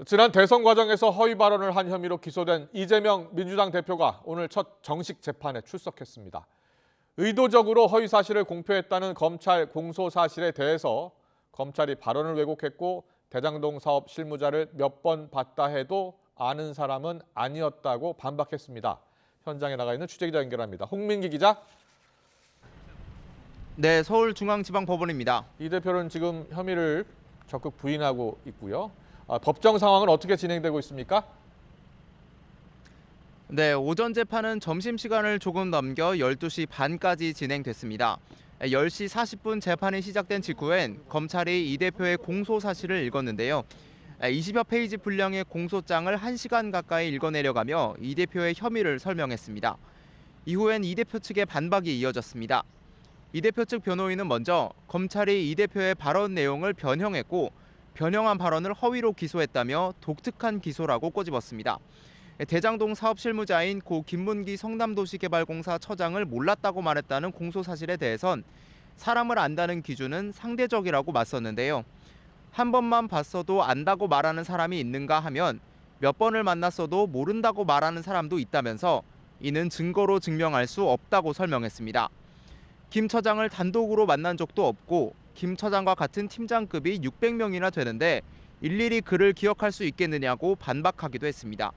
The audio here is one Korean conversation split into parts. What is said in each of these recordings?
지난 대선 과정에서 허위 발언을 한 혐의로 기소된 이재명 민주당 대표가 오늘 첫 정식 재판에 출석했습니다. 의도적으로 허위 사실을 공표했다는 검찰 공소 사실에 대해서 검찰이 발언을 왜곡했고 대장동 사업 실무자를 몇 번 봤다 해도 아는 사람은 아니었다고 반박했습니다. 현장에 나가 있는 취재기자 연결합니다. 홍민기 기자. 네, 서울중앙지방법원입니다. 이 대표는 지금 혐의를 적극 부인하고 있고요. 법정 상황은 어떻게 진행되고 있습니까? 네, 오전 재판은 점심시간을 조금 넘겨 12시 반까지 진행됐습니다. 10시 40분 재판이 시작된 직후엔 검찰이 이 대표의 공소 사실을 읽었는데요. 20여 페이지 분량의 공소장을 1시간 가까이 읽어내려가며 이 대표의 혐의를 설명했습니다. 이후엔 이 대표 측의 반박이 이어졌습니다. 이 대표 측 변호인은 먼저 검찰이 이 대표의 발언 내용을 변형했고 변형한 발언을 허위로 기소했다며 독특한 기소라고 꼬집었습니다. 대장동 사업 실무자인 고 김문기 성남도시개발공사 처장을 몰랐다고 말했다는 공소 사실에 대해선 사람을 안다는 기준은 상대적이라고 맞섰는데요. 한 번만 봤어도 안다고 말하는 사람이 있는가 하면 몇 번을 만났어도 모른다고 말하는 사람도 있다면서 이는 증거로 증명할 수 없다고 설명했습니다. 김 처장을 단독으로 만난 적도 없고 김 처장과 같은 팀장급이 600명이나 되는데 일일이 그를 기억할 수 있겠느냐고 반박하기도 했습니다.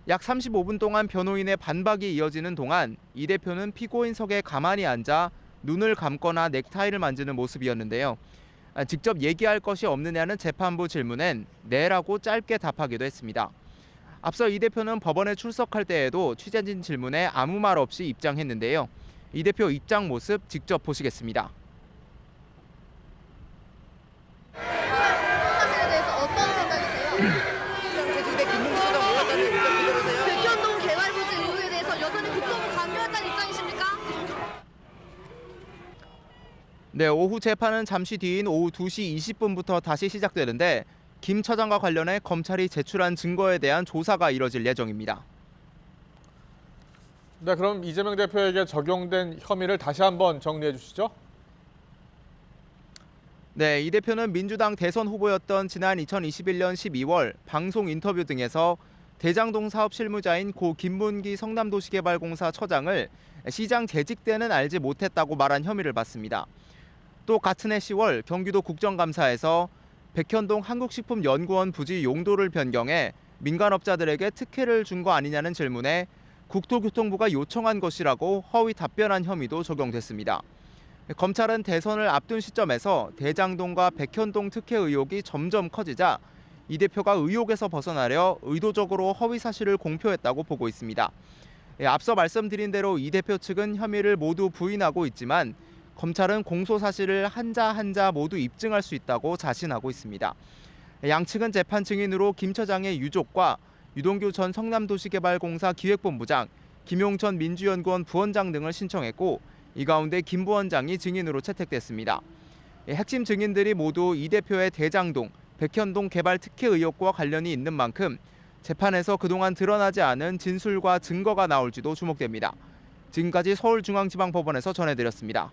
약 35분 동안 변호인의 반박이 이어지는 동안 이 대표는 피고인석에 가만히 앉아 눈을 감거나 넥타이를 만지는 모습이었는데요. 직접 얘기할 것이 없느냐는 재판부 질문엔 네라고 짧게 답하기도 했습니다. 앞서 이 대표는 법원에 출석할 때에도 취재진 질문에 아무 말 없이 입장했는데요. 이 대표 입장 모습 직접 보시겠습니다. 사실에 대해서 어떤 생각이세요? 제주대 김문기 소장 몰랐다는 의견 그대로세요? 백현동 개발부지 의혹에 대해서 여전히 국토부 강요한다는 입장이십니까? 네, 오후 재판은 잠시 뒤인 오후 2시 20분부터 다시 시작되는데 김 처장과 관련해 검찰이 제출한 증거에 대한 조사가 이뤄질 예정입니다. 네, 그럼 이재명 대표에게 적용된 혐의를 다시 한번 정리해 주시죠. 네, 이 대표는 민주당 대선 후보였던 지난 2021년 12월 방송 인터뷰 등에서 대장동 사업 실무자인 고 김문기 성남도시개발공사 처장을 시장 재직 때는 알지 못했다고 말한 혐의를 받습니다. 또 같은 해 10월 경기도 국정감사에서 백현동 한국식품연구원 부지 용도를 변경해 민간업자들에게 특혜를 준 거 아니냐는 질문에 국토교통부가 요청한 것이라고 허위 답변한 혐의도 적용됐습니다. 검찰은 대선을 앞둔 시점에서 대장동과 백현동 특혜 의혹이 점점 커지자 이 대표가 의혹에서 벗어나려 의도적으로 허위 사실을 공표했다고 보고 있습니다. 앞서 말씀드린 대로 이 대표 측은 혐의를 모두 부인하고 있지만 검찰은 공소 사실을 한자 한자 모두 입증할 수 있다고 자신하고 있습니다. 양측은 재판 증인으로 김 처장의 유족과 유동규 전 성남도시개발공사 기획본부장, 김용천 민주연구원 부원장 등을 신청했고 이 가운데 김 부원장이 증인으로 채택됐습니다. 핵심 증인들이 모두 이 대표의 대장동, 백현동 개발 특혜 의혹과 관련이 있는 만큼 재판에서 그동안 드러나지 않은 진술과 증거가 나올지도 주목됩니다. 지금까지 서울중앙지방법원에서 전해드렸습니다.